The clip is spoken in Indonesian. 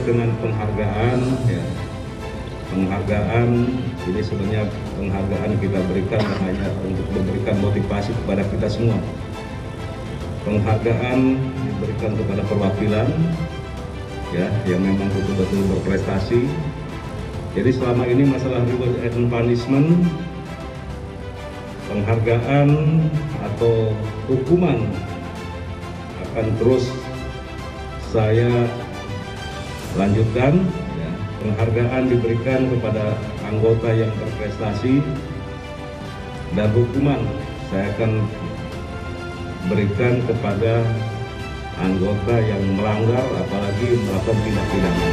terkait dengan penghargaan, ya, penghargaan ini sebenarnya penghargaan kita berikan hanya untuk memberikan motivasi kepada kita semua. Penghargaan diberikan kepada perwakilan, ya, yang memang betul-betul berprestasi. Jadi selama ini masalah reward and punishment, penghargaan atau hukuman akan terus saya lanjutkan. Ya. Penghargaan diberikan kepada anggota yang berprestasi dan hukuman saya akan berikan kepada anggota yang melanggar, apalagi melakukan tindak pidana.